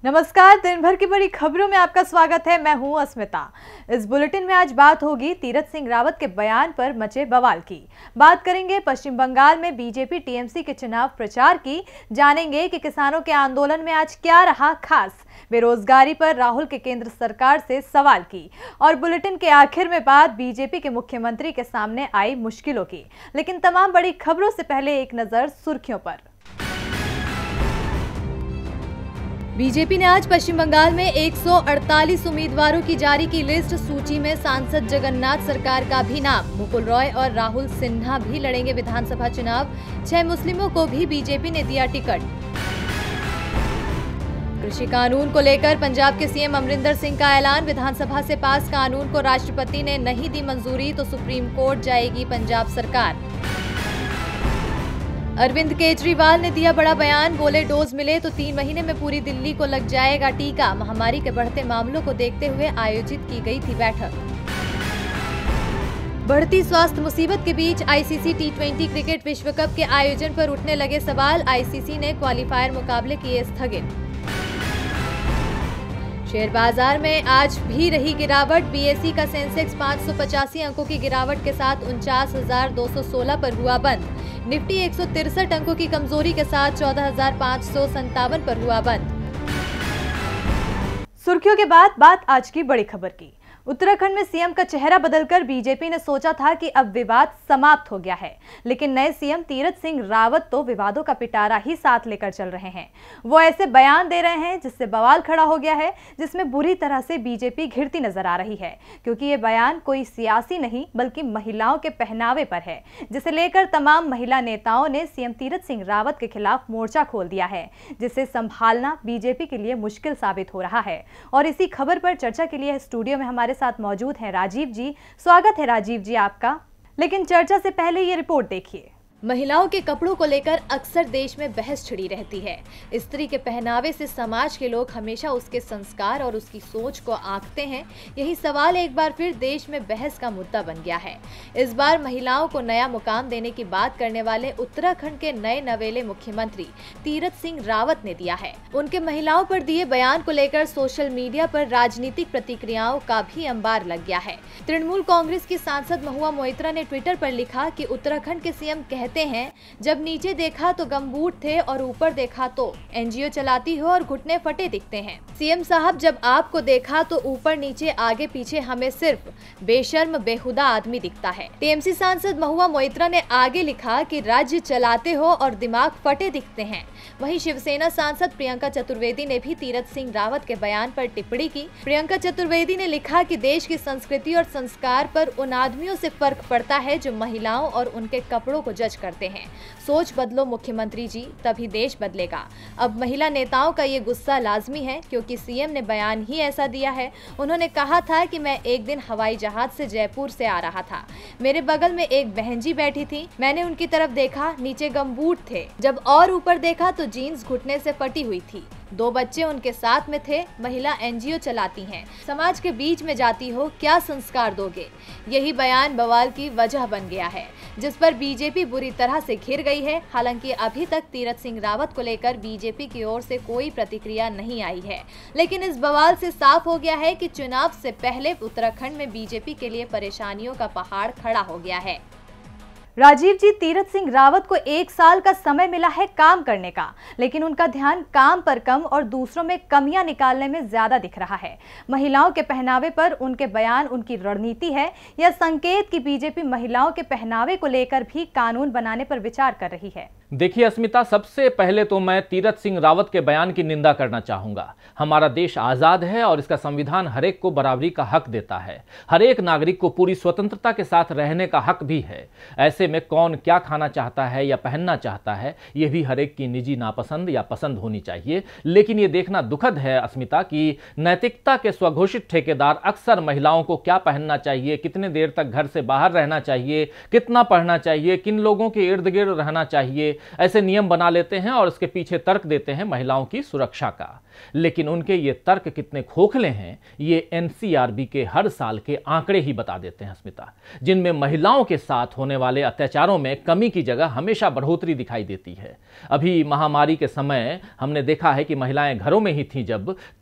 नमस्कार, दिन भर की बड़ी खबरों में आपका स्वागत है। मैं हूं अस्मिता। इस बुलेटिन में आज बात होगी तीरथ सिंह रावत के बयान पर मचे बवाल की। बात करेंगे पश्चिम बंगाल में बीजेपी टीएमसी के चुनाव प्रचार की। जानेंगे कि किसानों के आंदोलन में आज क्या रहा खास। बेरोजगारी पर राहुल के केंद्र सरकार से सवाल की। और बुलेटिन के आखिर में बात बीजेपी के मुख्यमंत्री के सामने आई मुश्किलों की। लेकिन तमाम बड़ी खबरों से पहले एक नजर सुर्खियों पर। बीजेपी ने आज पश्चिम बंगाल में 148 उम्मीदवारों की जारी की लिस्ट। सूची में सांसद जगन्नाथ सरकार का भी नाम। मुकुल रॉय और राहुल सिन्हा भी लड़ेंगे विधानसभा चुनाव। 6 मुस्लिमों को भी बीजेपी ने दिया टिकट। कृषि कानून को लेकर पंजाब के सीएम अमरिंदर सिंह का ऐलान। विधानसभा से पास कानून को राष्ट्रपति ने नहीं दी मंजूरी तो सुप्रीम कोर्ट जाएगी पंजाब सरकार। अरविंद केजरीवाल ने दिया बड़ा बयान। बोले डोज मिले तो 3 महीने में पूरी दिल्ली को लग जाएगा टीका। महामारी के बढ़ते मामलों को देखते हुए आयोजित की गई थी बैठक। बढ़ती स्वास्थ्य मुसीबत के बीच आईसीसी टी20 क्रिकेट विश्व कप के आयोजन पर उठने लगे सवाल। आईसीसी ने क्वालीफायर मुकाबले किए स्थगित। शेयर बाजार में आज भी रही गिरावट। बीएसई का सेंसेक्स 585 अंकों की गिरावट के साथ 49,216 पर हुआ बंद। निफ्टी 163 अंकों की कमजोरी के साथ 14,557 पर हुआ बंद। सुर्खियों के बाद बात आज की बड़ी खबर की। उत्तराखंड में सीएम का चेहरा बदलकर बीजेपी ने सोचा था कि अब विवाद समाप्त हो गया है, लेकिन नए सीएम तीरथ सिंह रावत तो विवादों का पिटारा ही साथ लेकर चल रहे हैं। वो ऐसे बयान दे रहे हैं जिससे बवाल खड़ा हो गया है, जिसमें बुरी तरह से बीजेपी घिरती नजर आ रही है, क्योंकि ये बयान कोई सियासी नहीं बल्कि महिलाओं के पहनावे पर है, जिसे लेकर तमाम महिला नेताओं ने सीएम तीरथ सिंह रावत के खिलाफ मोर्चा खोल दिया है, जिसे संभालना बीजेपी के लिए मुश्किल साबित हो रहा है। और इसी खबर पर चर्चा के लिए स्टूडियो में हमारे साथ मौजूद हैं राजीव जी। स्वागत है राजीव जी आपका। लेकिन चर्चा से पहले ये रिपोर्ट देखिए। महिलाओं के कपड़ों को लेकर अक्सर देश में बहस छिड़ी रहती है। स्त्री के पहनावे से समाज के लोग हमेशा उसके संस्कार और उसकी सोच को आंकते हैं। यही सवाल एक बार फिर देश में बहस का मुद्दा बन गया है। इस बार महिलाओं को नया मुकाम देने की बात करने वाले उत्तराखंड के नए नवेले मुख्यमंत्री तीरथ सिंह रावत ने दिया है। उनके महिलाओं पर दिए बयान को लेकर सोशल मीडिया पर राजनीतिक प्रतिक्रियाओं का भी अंबार लग गया है। तृणमूल कांग्रेस की सांसद महुआ मोइत्रा ने ट्विटर पर लिखा कि उत्तराखंड के सीएम कहते हैं जब नीचे देखा तो गमबूट थे और ऊपर देखा तो एनजीओ चलाती हो और घुटने फटे दिखते हैं। सीएम साहब जब आपको देखा तो ऊपर नीचे आगे पीछे हमें सिर्फ बेशर्म बेहुदा आदमी दिखता है। टीएमसी सांसद महुआ मोइत्रा ने आगे लिखा कि राज्य चलाते हो और दिमाग फटे दिखते हैं। वहीं शिवसेना सांसद प्रियंका चतुर्वेदी ने भी तीरथ सिंह रावत के बयान पर टिप्पणी की। प्रियंका चतुर्वेदी ने लिखा कि देश की संस्कृति और संस्कार पर उन आदमियों से फर्क पड़ता है जो महिलाओं और उनके कपड़ों को जज करते हैं। सोच बदलो मुख्यमंत्री जी, तभी देश बदलेगा। अब महिला नेताओं का ये गुस्सा लाजमी है, क्योंकि सीएम ने बयान ही ऐसा दिया है। उन्होंने कहा था कि मैं एक दिन हवाई जहाज से जयपुर से आ रहा था, मेरे बगल में एक बहन जी बैठी थी, मैंने उनकी तरफ देखा, नीचे गमबूट थे, जब और ऊपर देखा तो जीन्स घुटने से फटी हुई थी, 2 बच्चे उनके साथ में थे, महिला एनजीओ चलाती हैं, समाज के बीच में जाती हो, क्या संस्कार दोगे। यही बयान बवाल की वजह बन गया है, जिस पर बीजेपी बुरी तरह से घिर गई है। हालांकि अभी तक तीरथ सिंह रावत को लेकर बीजेपी की ओर से कोई प्रतिक्रिया नहीं आई है, लेकिन इस बवाल से साफ हो गया है कि चुनाव से पहले उत्तराखंड में बीजेपी के लिए परेशानियों का पहाड़ खड़ा हो गया है। राजीव जी, तीरथ सिंह रावत को 1 साल का समय मिला है काम करने का, लेकिन उनका ध्यान काम पर कम और दूसरों में कमियां निकालने में ज्यादा दिख रहा है। महिलाओं के पहनावे पर उनके बयान उनकी रणनीति है या संकेत कि बीजेपी महिलाओं के पहनावे को लेकर भी कानून बनाने पर विचार कर रही है? देखिए अस्मिता, सबसे पहले तो मैं तीरथ सिंह रावत के बयान की निंदा करना चाहूंगा। हमारा देश आजाद है और इसका संविधान हरेक को बराबरी का हक देता है। हरेक नागरिक को पूरी स्वतंत्रता के साथ रहने का हक भी है। ऐसे में कौन क्या खाना चाहता है या पहनना चाहता है, यह भी हरेक की निजी नापसंद या पसंद होनी चाहिए। लेकिन यह देखना दुखद है अस्मिता कि नैतिकता के स्वघोषित ठेकेदार अक्सर महिलाओं को क्या पहनना चाहिए, कितने देर तक घर से बाहर रहना चाहिए, कितना पढ़ना चाहिए, किन लोगों के इर्द गिर्द रहना चाहिए, ऐसे नियम बना लेते हैं और इसके पीछे तर्क देते हैं महिलाओं की सुरक्षा का। लेकिन उनके ये तर्क कितने खोखले हैं, ये एनसीआरबी के हर साल के आंकड़े ही बता देते हैं अस्मिता, जिनमें महिलाओं के साथ होने वाले अत्याचारों में कमी की जगह हमेशा बढ़ोतरी दिखाई देती है। अभी महामारी के समय हमने देखा है कि महिलाएं घरों में ही थीं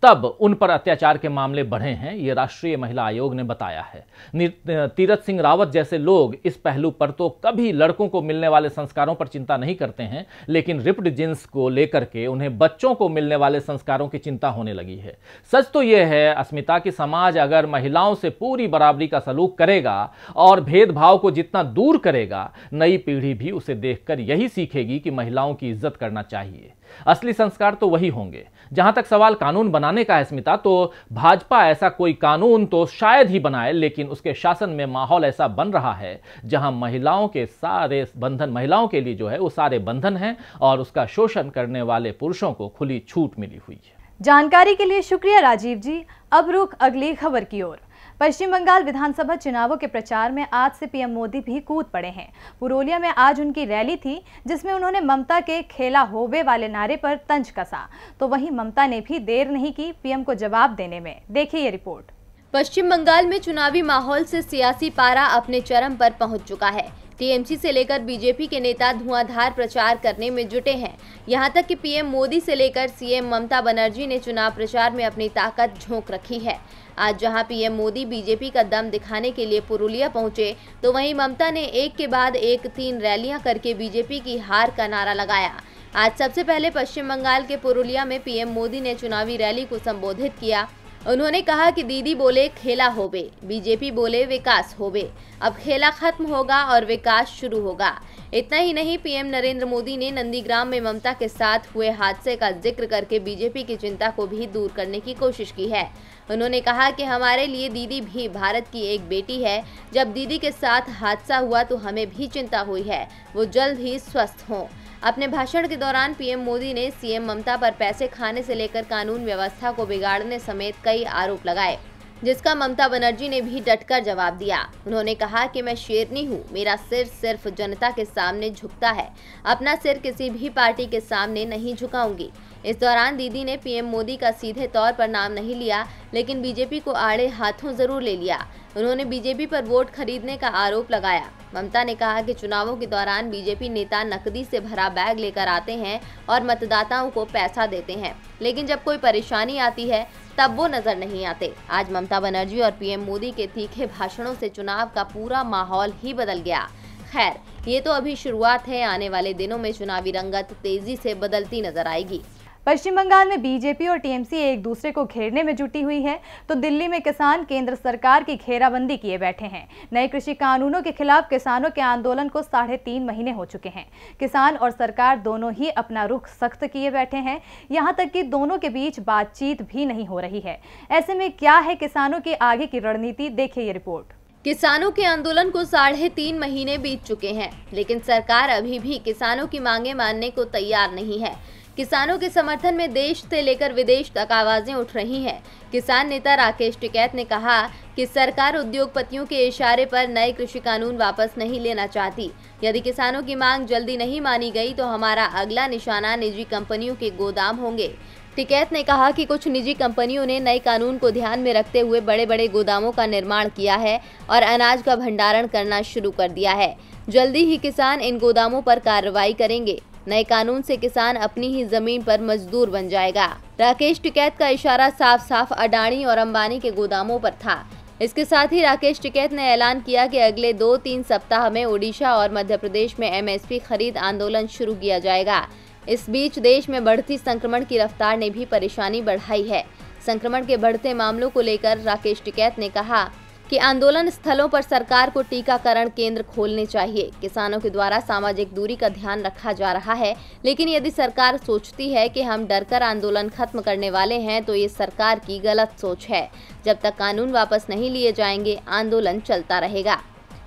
तब उन पर अत्याचार के मामले बढ़े हैं, ये राष्ट्रीय महिला आयोग ने बताया है। तीरथ सिंह रावत जैसे लोग इस पहलू पर तो कभी लड़कों को मिलने वाले संस्कारों पर चिंता नहीं करते हैं, लेकिन रिप्ड जींस को लेकर के उन्हें बच्चों को मिलने वाले संस्कारों की चिंता होने लगी है। सच तो यह है अस्मिता कि समाज अगर महिलाओं से पूरी बराबरी का सलूक करेगा और भेदभाव को जितना दूर करेगा, नई पीढ़ी भी उसे देखकर यही सीखेगी कि महिलाओं की इज्जत करना चाहिए। असली संस्कार तो वही होंगे। जहां तक सवाल कानून बनाने का है स्मिता, तो भाजपा ऐसा कोई कानून तो शायद ही बनाए, लेकिन उसके शासन में माहौल ऐसा बन रहा है जहां महिलाओं के सारे बंधन, महिलाओं के लिए जो है वो सारे बंधन हैं और उसका शोषण करने वाले पुरुषों को खुली छूट मिली हुई है। जानकारी के लिए शुक्रिया राजीव जी। अब रुख अगली खबर की ओर। पश्चिम बंगाल विधानसभा चुनावों के प्रचार में आज से पीएम मोदी भी कूद पड़े हैं। पुरुलिया में आज उनकी रैली थी, जिसमें उन्होंने ममता के खेला होवे वाले नारे पर तंज कसा। तो वहीं ममता ने भी देर नहीं की पीएम को जवाब देने में। देखिए ये रिपोर्ट। पश्चिम बंगाल में चुनावी माहौल से सियासी पारा अपने चरम पर पहुंच चुका है। टीएमसी से लेकर बीजेपी के नेता धुआंधार प्रचार करने में जुटे हैं। यहां तक कि पीएम मोदी से लेकर सीएम ममता बनर्जी ने चुनाव प्रचार में अपनी ताकत झोंक रखी है। आज जहां पीएम मोदी बीजेपी का दम दिखाने के लिए पुरुलिया पहुंचे, तो वहीं ममता ने एक के बाद एक 3 रैलियां करके बीजेपी की हार का नारा लगाया। आज सबसे पहले पश्चिम बंगाल के पुरुलिया में पीएम मोदी ने चुनावी रैली को संबोधित किया। उन्होंने कहा कि दीदी बोले खेला होवे, बीजेपी बोले विकास होवे। अब खेला खत्म होगा और विकास शुरू होगा। इतना ही नहीं, पीएम नरेंद्र मोदी ने नंदीग्राम में ममता के साथ हुए हादसे का जिक्र करके बीजेपी की चिंता को भी दूर करने की कोशिश की है। उन्होंने कहा कि हमारे लिए दीदी भी भारत की एक बेटी है। जब दीदी के साथ हादसा हुआ तो हमें भी चिंता हुई है, वो जल्द ही स्वस्थ हों। अपने भाषण के दौरान पीएम मोदी ने सीएम ममता पर पैसे खाने से लेकर कानून व्यवस्था को बिगाड़ने समेत कई आरोप लगाए, जिसका ममता बनर्जी ने भी डटकर जवाब दिया। उन्होंने कहा कि मैं शेरनी हूँ, मेरा सिर सिर्फ जनता के सामने झुकता है, अपना सिर किसी भी पार्टी के सामने नहीं झुकाऊंगी। इस दौरान दीदी ने पीएम मोदी का सीधे तौर पर नाम नहीं लिया, लेकिन बीजेपी को आड़े हाथों जरूर ले लिया। उन्होंने बीजेपी पर वोट खरीदने का आरोप लगाया। ममता ने कहा कि चुनावों के दौरान बीजेपी नेता नकदी से भरा बैग लेकर आते हैं और मतदाताओं को पैसा देते हैं, लेकिन जब कोई परेशानी आती है तब वो नजर नहीं आते। आज ममता बनर्जी और पीएम मोदी के तीखे भाषणों से चुनाव का पूरा माहौल ही बदल गया। खैर, ये तो अभी शुरुआत है, आने वाले दिनों में चुनावी रंगत तेजी से बदलती नजर आएगी। पश्चिम बंगाल में बीजेपी और टीएमसी एक दूसरे को घेरने में जुटी हुई है, तो दिल्ली में किसान केंद्र सरकार की घेराबंदी किए बैठे हैं। नए कृषि कानूनों के खिलाफ किसानों के आंदोलन को 3.5 महीने हो चुके हैं। किसान और सरकार दोनों ही अपना रुख सख्त किए बैठे हैं, यहां तक कि दोनों के बीच बातचीत भी नहीं हो रही है। ऐसे में क्या है किसानों की आगे की रणनीति, देखिए ये रिपोर्ट। किसानों के आंदोलन को 3.5 महीने बीत चुके हैं, लेकिन सरकार अभी भी किसानों की मांगे मानने को तैयार नहीं है। किसानों के समर्थन में देश से लेकर विदेश तक आवाजें उठ रही हैं। किसान नेता राकेश टिकैत ने कहा कि सरकार उद्योगपतियों के इशारे पर नए कृषि कानून वापस नहीं लेना चाहती। यदि किसानों की मांग जल्दी नहीं मानी गई तो हमारा अगला निशाना निजी कंपनियों के गोदाम होंगे। टिकैत ने कहा कि कुछ निजी कंपनियों ने नए कानून को ध्यान में रखते हुए बड़े बड़े गोदामों का निर्माण किया है और अनाज का भंडारण करना शुरू कर दिया है। जल्दी ही किसान इन गोदामों पर कार्रवाई करेंगे। नए कानून से किसान अपनी ही जमीन पर मजदूर बन जाएगा। राकेश टिकैत का इशारा साफ साफ अडानी और अंबानी के गोदामों पर था। इसके साथ ही राकेश टिकैत ने ऐलान किया कि अगले 2-3 सप्ताह में ओडिशा और मध्य प्रदेश में एमएसपी खरीद आंदोलन शुरू किया जाएगा। इस बीच देश में बढ़ती संक्रमण की रफ्तार ने भी परेशानी बढ़ाई है। संक्रमण के बढ़ते मामलों को लेकर राकेश टिकैत ने कहा कि आंदोलन स्थलों पर सरकार को टीकाकरण केंद्र खोलने चाहिए। किसानों के द्वारा सामाजिक दूरी का ध्यान रखा जा रहा है, लेकिन यदि सरकार सोचती है कि हम डरकर आंदोलन खत्म करने वाले हैं तो ये सरकार की गलत सोच है। जब तक कानून वापस नहीं लिए जाएंगे आंदोलन चलता रहेगा।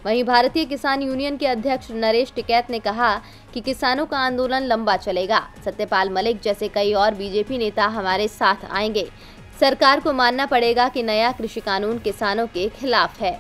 वहीं भारतीय किसान यूनियन के अध्यक्ष नरेश टिकैत ने कहा कि किसानों का आंदोलन लंबा चलेगा। सत्यपाल मलिक जैसे कई और बीजेपी नेता हमारे साथ आएंगे। सरकार को मानना पड़ेगा कि नया कृषि कानून किसानों के खिलाफ है।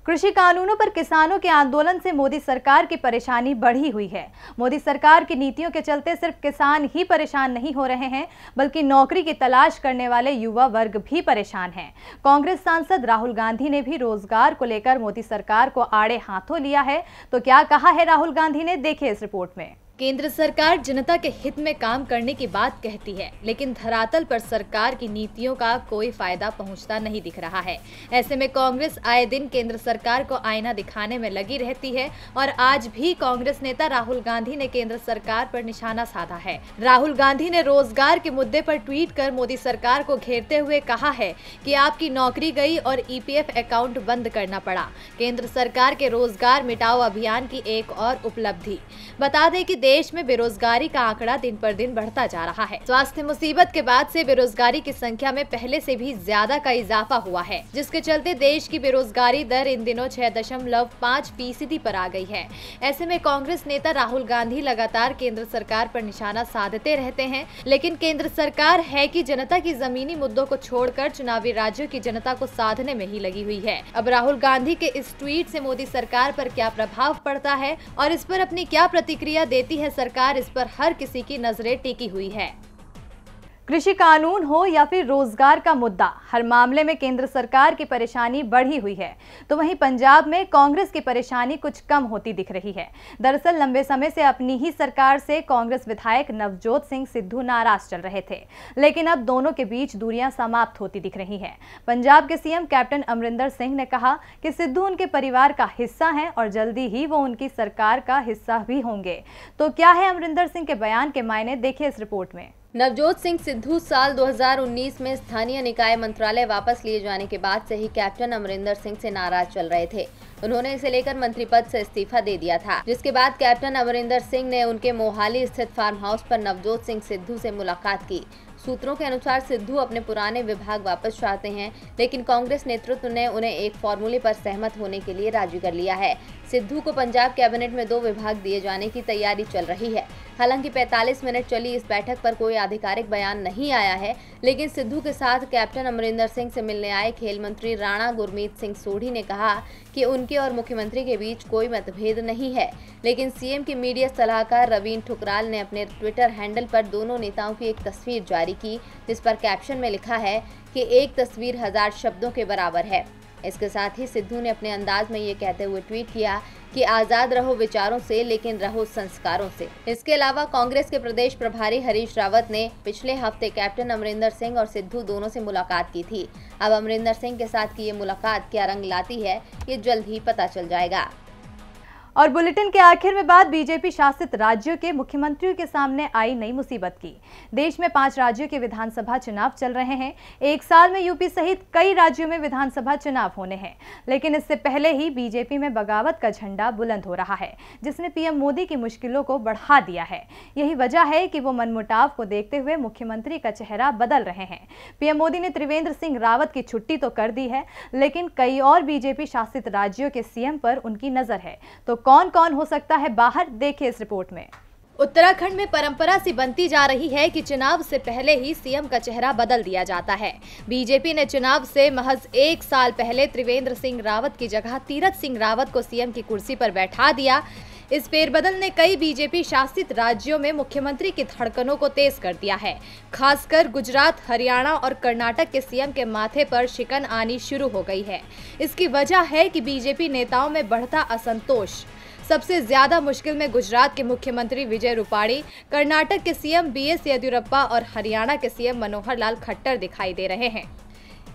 कृषि कानूनों पर किसानों के आंदोलन से मोदी सरकार की परेशानी बढ़ी हुई है। मोदी सरकार की नीतियों के चलते सिर्फ किसान ही परेशान नहीं हो रहे हैं, बल्कि नौकरी की तलाश करने वाले युवा वर्ग भी परेशान हैं। कांग्रेस सांसद राहुल गांधी ने भी रोजगार को लेकर मोदी सरकार को आड़े हाथों लिया है। तो क्या कहा है राहुल गांधी ने, देखिए इस रिपोर्ट में। केंद्र सरकार जनता के हित में काम करने की बात कहती है, लेकिन धरातल पर सरकार की नीतियों का कोई फायदा पहुंचता नहीं दिख रहा है। ऐसे में कांग्रेस आए दिन केंद्र सरकार को आईना दिखाने में लगी रहती है और आज भी कांग्रेस नेता राहुल गांधी ने केंद्र सरकार पर निशाना साधा है। राहुल गांधी ने रोजगार के मुद्दे पर ट्वीट कर मोदी सरकार को घेरते हुए कहा है कि आपकी नौकरी गई और ईपीएफ अकाउंट बंद करना पड़ा। केंद्र सरकार के रोजगार मिटाओ अभियान की एक और उपलब्धि। बता दें कि देश में बेरोजगारी का आंकड़ा दिन पर दिन बढ़ता जा रहा है। स्वास्थ्य मुसीबत के बाद से बेरोजगारी की संख्या में पहले से भी ज्यादा का इजाफा हुआ है, जिसके चलते देश की बेरोजगारी दर इन दिनों 6.5% पर आ गई है। ऐसे में कांग्रेस नेता राहुल गांधी लगातार केंद्र सरकार पर निशाना साधते रहते हैं, लेकिन केंद्र सरकार है कि जनता की जमीनी मुद्दों को छोड़कर चुनावी राज्यों की जनता को साधने में ही लगी हुई है। अब राहुल गांधी के इस ट्वीट से मोदी सरकार पर क्या प्रभाव पड़ता है और इस पर अपनी क्या प्रतिक्रिया देती है सरकार, इस पर हर किसी की नजरें टिकी हुई है। कृषि कानून हो या फिर रोजगार का मुद्दा, हर मामले में केंद्र सरकार की परेशानी बढ़ी हुई है। तो वहीं पंजाब में कांग्रेस की परेशानी कुछ कम होती दिख रही है। दरअसल लंबे समय से अपनी ही सरकार से कांग्रेस विधायक नवजोत सिंह सिद्धू नाराज चल रहे थे, लेकिन अब दोनों के बीच दूरियां समाप्त होती दिख रही हैं। पंजाब के सीएम कैप्टन अमरिंदर सिंह ने कहा कि सिद्धू उनके परिवार का हिस्सा हैं और जल्दी ही वो उनकी सरकार का हिस्सा भी होंगे। तो क्या है अमरिंदर सिंह के बयान के मायने, देखिए इस रिपोर्ट में। नवजोत सिंह सिद्धू साल 2019 में स्थानीय निकाय मंत्रालय वापस लिए जाने के बाद से ही कैप्टन अमरिंदर सिंह से नाराज चल रहे थे। उन्होंने इसे लेकर मंत्री पद से इस्तीफा दे दिया था, जिसके बाद कैप्टन अमरिंदर सिंह ने उनके मोहाली स्थित फार्म हाउस पर नवजोत सिंह सिद्धू से मुलाकात की। सूत्रों के अनुसार सिद्धू अपने पुराने विभाग वापस चाहते हैं, लेकिन कांग्रेस नेतृत्व ने उन्हें एक फॉर्मूले पर सहमत होने के लिए राजी कर लिया है। सिद्धू को पंजाब कैबिनेट में 2 विभाग दिए जाने की तैयारी चल रही है। हालांकि 45 मिनट चली इस बैठक पर कोई आधिकारिक बयान नहीं आया है, लेकिन सिद्धू के साथ कैप्टन अमरिंदर सिंह से मिलने आए खेल मंत्री राणा गुरमीत सिंह सोढ़ी ने कहा कि उनके और मुख्यमंत्री के बीच कोई मतभेद नहीं है। लेकिन सीएम के मीडिया सलाहकार रवीन ठुकराल ने अपने ट्विटर हैंडल पर दोनों नेताओं की एक तस्वीर जारी की, जिस पर कैप्शन में लिखा है कि एक तस्वीर 1000 शब्दों के बराबर है। इसके साथ ही सिद्धू ने अपने अंदाज में ये कहते हुए ट्वीट किया कि आजाद रहो विचारों से, लेकिन रहो संस्कारों से। इसके अलावा कांग्रेस के प्रदेश प्रभारी हरीश रावत ने पिछले हफ्ते कैप्टन अमरिंदर सिंह और सिद्धू दोनों से मुलाकात की थी। अब अमरिंदर सिंह के साथ की ये मुलाकात क्या रंग लाती है, ये जल्द ही पता चल जाएगा। और बुलेटिन के आखिर में बात बीजेपी शासित राज्यों के मुख्यमंत्रियों के सामने आई नई मुसीबत की। देश में 5 राज्यों के विधानसभा चुनाव चल रहे हैं। एक साल में यूपी सहित कई राज्यों में विधानसभा चुनाव होने हैं, लेकिन इससे पहले ही बीजेपी में बगावत का झंडा बुलंद हो रहा है, जिसने पीएम मोदी की मुश्किलों को बढ़ा दिया है। यही वजह है कि वो मनमुटाव को देखते हुए मुख्यमंत्री का चेहरा बदल रहे हैं। पीएम मोदी ने त्रिवेंद्र सिंह रावत की छुट्टी तो कर दी है, लेकिन कई और बीजेपी शासित राज्यों के सीएम पर उनकी नजर है। तो कौन कौन हो सकता है बाहर, देखिए इस रिपोर्ट में। उत्तराखंड में परंपरा सी बनती जा रही है कि चुनाव से पहले ही सीएम का चेहरा बदल दिया जाता है। बीजेपी ने चुनाव से महज 1 साल पहले त्रिवेंद्र सिंह रावत की जगह तीरथ सिंह रावत को सीएम की कुर्सी पर बैठा दिया। इस फेरबदल ने कई बीजेपी शासित राज्यों में मुख्यमंत्री की धड़कनों को तेज कर दिया है। खासकर गुजरात, हरियाणा और कर्नाटक के सीएम के माथे पर शिकन आनी शुरू हो गई है। इसकी वजह है कि बीजेपी नेताओं में बढ़ता असंतोष। सबसे ज्यादा मुश्किल में गुजरात के मुख्यमंत्री विजय रूपाणी, कर्नाटक के सीएम बीएस येदियुरप्पा और हरियाणा के सीएम मनोहर लाल खट्टर दिखाई दे रहे हैं।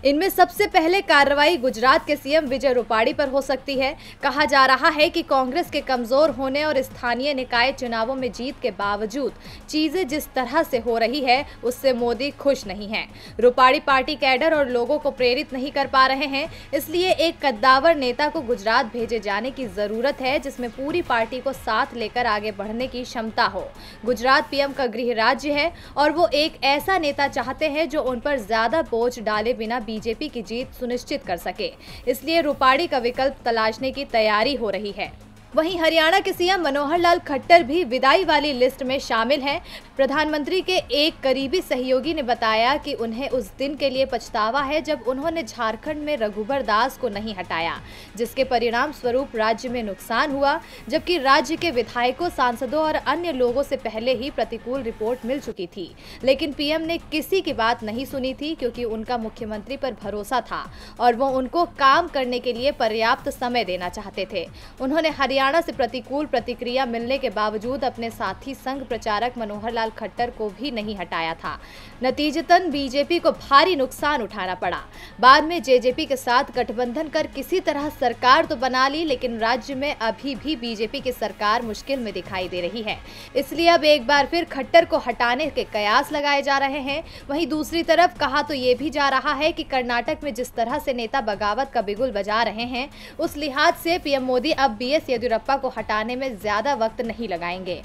इनमें सबसे पहले कार्रवाई गुजरात के सीएम विजय रूपाणी पर हो सकती है। कहा जा रहा है कि कांग्रेस के कमजोर होने और स्थानीय निकाय चुनावों में जीत के बावजूद चीजें जिस तरह से हो रही है, उससे मोदी खुश नहीं हैं। रूपाणी पार्टी कैडर और लोगों को प्रेरित नहीं कर पा रहे हैं, इसलिए एक कद्दावर नेता को गुजरात भेजे जाने की जरूरत है, जिसमें पूरी पार्टी को साथ लेकर आगे बढ़ने की क्षमता हो। गुजरात पीएम का गृह राज्य है और वो एक ऐसा नेता चाहते हैं जो उन पर ज्यादा बोझ डाले बिना बीजेपी की जीत सुनिश्चित कर सके। इसलिए रूपाणी का विकल्प तलाशने की तैयारी हो रही है। वहीं हरियाणा के सीएम मनोहर लाल खट्टर भी विदाई वाली लिस्ट में शामिल हैं। प्रधानमंत्री के एक करीबी सहयोगी ने बताया कि उन्हें उस दिन के लिए पछतावा है जब उन्होंने झारखंड में रघुबर दास को नहीं हटाया, जिसके परिणाम स्वरूप राज्य में नुकसान हुआ, जबकि राज्य के विधायकों, सांसदों और अन्य लोगों से पहले ही प्रतिकूल रिपोर्ट मिल चुकी थी। लेकिन पीएम ने किसी की बात नहीं सुनी थी, क्योंकि उनका मुख्यमंत्री पर भरोसा था और वो उनको काम करने के लिए पर्याप्त समय देना चाहते थे। उन्होंने हरियाणा से प्रतिकूल प्रतिक्रिया मिलने के बावजूद अपने साथी संघ प्रचारक मनोहर लाल खट्टर को भी नहीं हटाया था। नतीजतन बीजेपी को भारी नुकसान उठाना पड़ा। बाद में जेजेपी के साथ गठबंधन कर किसी तरह सरकार तो बना ली, लेकिन राज्य में अभी भी बीजेपी की सरकार मुश्किल में दिखाई दे रही है। इसलिए अब एक बार फिर खट्टर को हटाने के कयास लगाए जा रहे हैं। वहीं दूसरी तरफ कहा तो ये भी जा रहा है कि कर्नाटक में जिस तरह से नेता बगावत का बिगुल बजा रहे हैं, उस लिहाज से पीएम मोदी अब बीएस येदियुरप्पा को हटाने में ज्यादा वक्त नहीं लगाएंगे।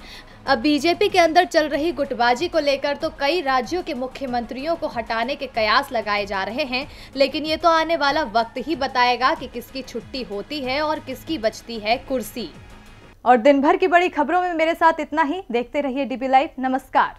अब बीजेपी के अंदर चल रही गुटबाजी को लेकर तो कई राज्यों के मुख्यमंत्रियों को हटाने के कयास लगाए जा रहे हैं, लेकिन ये तो आने वाला वक्त ही बताएगा कि किसकी छुट्टी होती है और किसकी बचती है कुर्सी। और दिन भर की बड़ी खबरों में मेरे साथ इतना ही। देखते रहिए डीबी लाइव। नमस्कार।